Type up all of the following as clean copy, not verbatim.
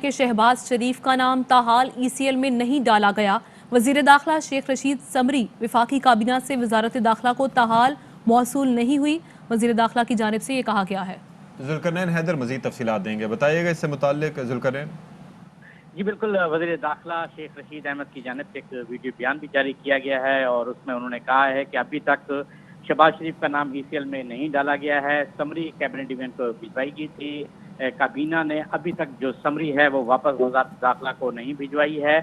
कि शहबाज शरीफ का नाम ताहाल ईसीएल में नहीं डाला गया। वजीर दाखिला शेख रशीद समरी वफाकी काबीना से वजारत दाखिला को ताहाल मौसूल नहीं हुई। वजीर दाखिला की जानिब से ये कहा गया है। जुल्करनैन हैदर मजीद तफसीलात देंगे, बताइएगा इससे मुताल्लिक जुल्करनैन। जी बिल्कुल, वज़ीर दाखिला शेख रशीद अहमद की जानिब से एक वीडियो बयान भी जारी किया गया है और उसमें उन्होंने कहा है कि अभी तक शहबाज शरीफ का नाम ईसीएल में नहीं डाला गया है। समरी कैबिनेट इवेंट को भिजवाई गई थी। काबीना ने अभी तक जो समरी है वो वापस वज़ारत दाखिला को नहीं भिजवाई है।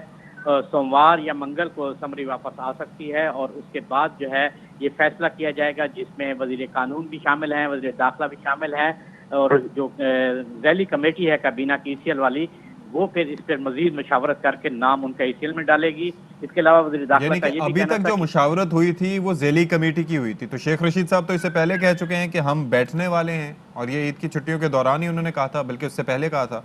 सोमवार या मंगल को समरी वापस आ सकती है और उसके बाद जो है ये फैसला किया जाएगा, जिसमें वज़ीर कानून भी शामिल हैं, वज़ीर दाखिला भी शामिल हैं और जो रैली कमेटी है काबीना की ईसीएल वाली, वो फिर इस पर मजीद मुशावरत करके नाम उनका ईसीएल में डालेगी। इसके अलावा वज़ीर दाखिला का ये भी अभी तक जो मुशावरत हुई थी वो ज़ैली कमेटी की हुई थी, तो शेख रशीद साहब तो इससे पहले कह चुके हैं कि हम बैठने वाले हैं और ये ईद की छुट्टियों के दौरान ही उन्होंने कहा था, बल्कि उससे पहले कहा था।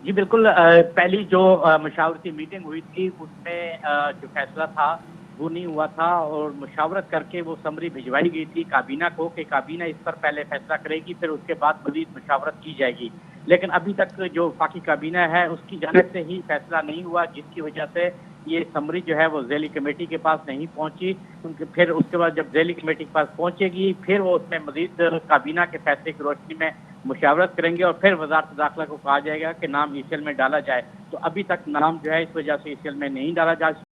जी बिल्कुल, पहली जो मुशावरती मीटिंग हुई थी उसमें जो फैसला था वो नहीं हुआ था और मुशावरत करके वो समरी भिजवाई गई थी काबीना को कि काबीना इस पर पहले फैसला करेगी, फिर उसके बाद मजीद मुशावरत की जाएगी। लेकिन अभी तक जो वफाकी काबीना है उसकी जानिब से ही फैसला नहीं हुआ, जिसकी वजह से ये समरी जो है वो ज़ैली कमेटी के पास नहीं पहुंची। फिर उसके बाद जब ज़ैली कमेटी के पास पहुंचेगी फिर वो उसमें मजीद काबीना के फैसले की रोशनी में मुशावरत करेंगे और फिर वज़ारत दाखिला को कहा जाएगा कि नाम ईसीएल में डाला जाए। तो अभी तक नाम जो है इस वजह से ईसीएल में नहीं डाला जा सकता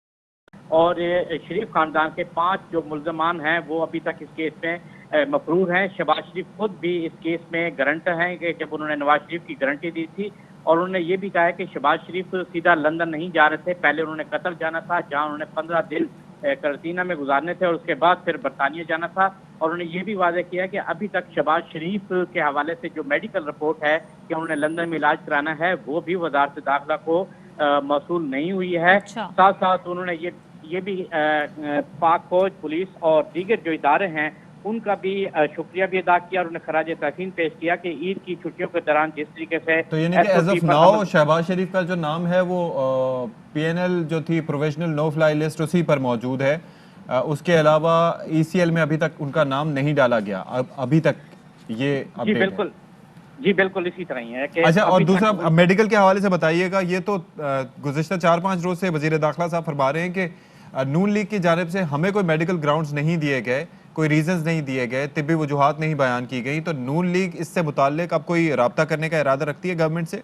और शरीफ खानदान के 5 जो मुल्ज़मान हैं वो अभी तक इस केस में मफरूर हैं। शहबाज शरीफ खुद भी इस केस में गारंटर हैं कि जब उन्होंने नवाज शरीफ की गारंटी दी थी और उन्होंने ये भी कहा है कि शहबाज शरीफ सीधा लंदन नहीं जा रहे थे, पहले उन्होंने कतर जाना था जहां उन्होंने 15 दिन करंटीना में गुजारने थे और उसके बाद फिर बरतानिया जाना था। और उन्होंने ये भी वादा किया कि अभी तक शहबाज शरीफ के हवाले से जो मेडिकल रिपोर्ट है कि उन्होंने लंदन में इलाज कराना है वो भी वज़ारत दाखिला को मौसूल नहीं हुई है। साथ साथ उन्होंने ये भी पाक फौज, पुलिस और दीगर जो इदारे हैं उनका भी शुक्रिया भी अदा किया और उन्हें खराज तहसीन पेश किया कि ईद की छुट्टियों के दौरान जिस तरीके से तो यानी कि एज ऑफ नाउ शहबाज शरीफ का जो नाम है वो पीएनएल जो थी प्रोविजनल नो फ्लाई लिस्ट उसी पर मौजूद है। उसके अलावा ईसीएल में अभी तक उनका नाम नहीं डाला गया, अभी तक ये अपडेट है। जी बिल्कुल इसी तरह ही है कि अच्छा, और दूसरा मेडिकल के हवाले से बताइएगा, ये तो गुज़िश्ता 4-5 रोज से वजीर दाखिला साहब फरमा रहे हैं कि नून लीग की जानिब से हमें कोई मेडिकल ग्राउंड्स नहीं दिए गए, कोई रीजंस नहीं दिए गए, तिब्बी वजूहात नहीं बयान की गई, तो नून लीग इससे मुताल्लिक अब कोई राब्ता करने का इरादा रखती है गवर्नमेंट से?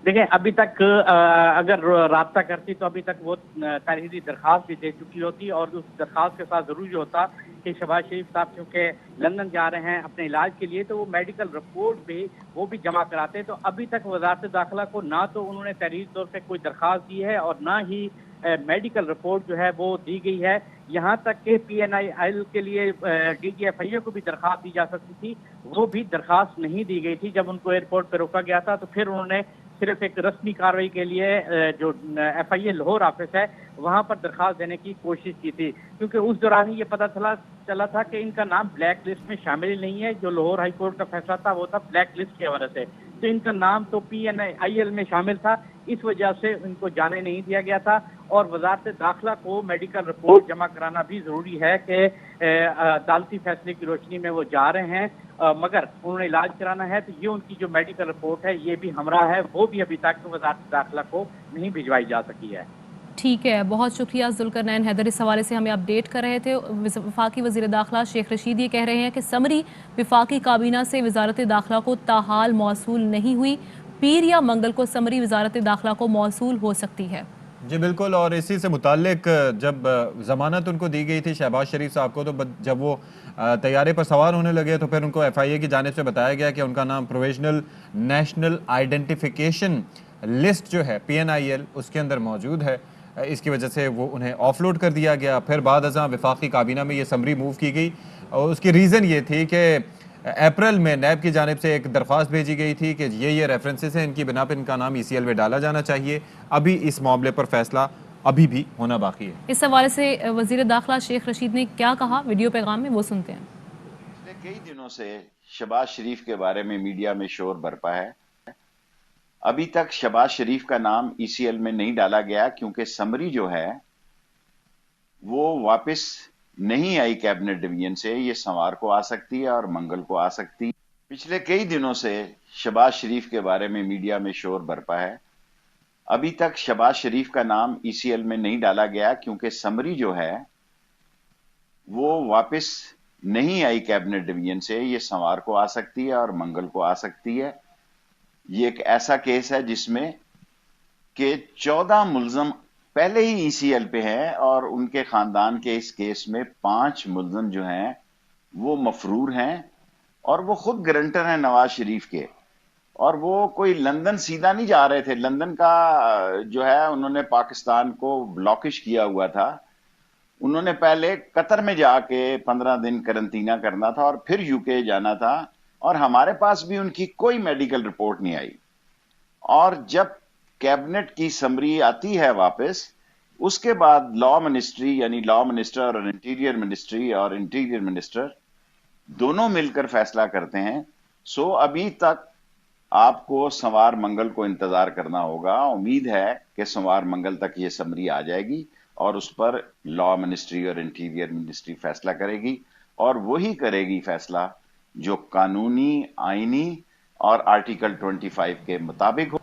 देखिए, अभी तक अगर राब्ता करती तो अभी तक वो तहरीरी दरख्वास्त भी दे चुकी होती और उस दरख्वास्त के साथ जरूरी होता कि शहबाज शरीफ साहब क्योंकि लंदन जा रहे हैं अपने इलाज के लिए तो वो मेडिकल रिपोर्ट भी वो भी जमा कराते। तो अभी तक वज़ारत दाखिला को ना तो उन्होंने तहरीरी तौर पर कोई दरख्वास्त दी है और ना ही मेडिकल रिपोर्ट जो है वो दी गई है। यहाँ तक कि PNIL के लिए DGFIA को भी दरख्वास्त दी जा सकती थी, वो भी दरख्वास्त नहीं दी गई थी। जब उनको एयरपोर्ट पर रोका गया था तो फिर उन्होंने सिर्फ एक रस्मी कार्रवाई के लिए जो FIA लाहौर ऑफिस है वहाँ पर दरख्वास्त देने की कोशिश की थी, क्योंकि उस दौरान ही ये पता चला था कि इनका नाम ब्लैक लिस्ट में शामिल ही नहीं है। जो लाहौर हाई कोर्ट का फैसला था वो था ब्लैक लिस्ट के हवाले से, तो इनका नाम तो PNIL में शामिल था, इस वजह से इनको जाने नहीं दिया गया था। और वज़ारत दाखिला को मेडिकल रिपोर्ट जमा कराना भी ज़रूरी है कि अदालती फैसले की रोशनी में वो जा रहे हैं, मगर उन्होंने इलाज कराना है तो ये उनकी जो मेडिकल रिपोर्ट है ये भी हमरा है, वो भी अभी तक वज़ारत दाखिला को नहीं भिजवाई जा सकी है। ठीक है, बहुत शुक्रिया जुल्करनैन हैदर, इस हवाले से हमें अपडेट कर रहे थे। वफाकी वज़ीर दाखिला शेख रशीद ये कह रहे हैं कि समरी वफाकी काबीना से वज़ारत दाखिला को ताहाल मौसूल नहीं हुई, पीर या मंगल को समरी वज़ारत दाखिला को मौसूल हो सकती है। जी बिल्कुल, और इसी से मुताल्लिक जब ज़मानत उनको दी गई थी शहबाज शरीफ साहब को, तो जब वो तैयारे पर सवार होने लगे तो फिर उनको FIA की जानिब से बताया गया कि उनका नाम प्रोविजनल नेशनल आइडेंटिफिकेशन लिस्ट जो है PNIL उसके अंदर मौजूद है। इसकी वजह से वो उन्हें ऑफलोड कर दिया गया। फिर बाद अज़ां वफाकी काबीना में ये समरी मूव की गई और उसकी रीज़न ये थी कि अप्रैल में नैब की जानिब से एक दरख्वास्त भेजी गई थी कि ये रेफरेंसेस हैं, इनकी बिना पर इनका नाम ECL में डाला जाना चाहिए। अभी इस मामले पर फैसला अभी भी होना बाकी है। इस हवाले से वज़ीर दाखिला शेख रशीद ने क्या कहा वीडियो पैगाम में, वो सुनते हैं। पिछले कई दिनों से शहबाज शरीफ के बारे में मीडिया में शोर बरपा है। अभी तक शहबाज शरीफ का नाम ECL में नहीं डाला गया क्योंकि समरी जो है वो वापस नहीं आई कैबिनेट डिवीजन से। ये सोमवार को आ सकती है और मंगल को आ सकती है। पिछले कई दिनों से शहबाज शरीफ के बारे में मीडिया में शोर बरपा है। अभी तक शहबाज शरीफ का नाम ईसीएल में नहीं डाला गया क्योंकि समरी जो है वो वापस नहीं आई कैबिनेट डिवीजन से। ये सोमवार को आ सकती है और मंगल को आ सकती है। ये एक ऐसा केस है जिसमें के 14 मुलजम पहले ही ईसीएल पे हैं और उनके खानदान के इस केस में 5 मुलजम जो हैं वो मफरूर हैं और वो खुद गारंटर हैं नवाज शरीफ के। और वो कोई लंदन सीधा नहीं जा रहे थे। लंदन का जो है उन्होंने पाकिस्तान को ब्लॉकिश किया हुआ था। उन्होंने पहले कतर में जाके 15 दिन करंटीना करना था और फिर यूके जाना था और हमारे पास भी उनकी कोई मेडिकल रिपोर्ट नहीं आई। और जब कैबिनेट की समरी आती है वापस, उसके बाद लॉ मिनिस्ट्री यानी लॉ मिनिस्टर और इंटीरियर मिनिस्टर दोनों मिलकर फैसला करते हैं। सो अभी तक आपको सोमवार मंगल को इंतजार करना होगा। उम्मीद है कि सोमवार मंगल तक ये समरी आ जाएगी और उस पर लॉ मिनिस्ट्री और इंटीरियर मिनिस्ट्री फैसला करेगी और वही करेगी फैसला जो कानूनी, आईनी और आर्टिकल 25 के मुताबिक हो।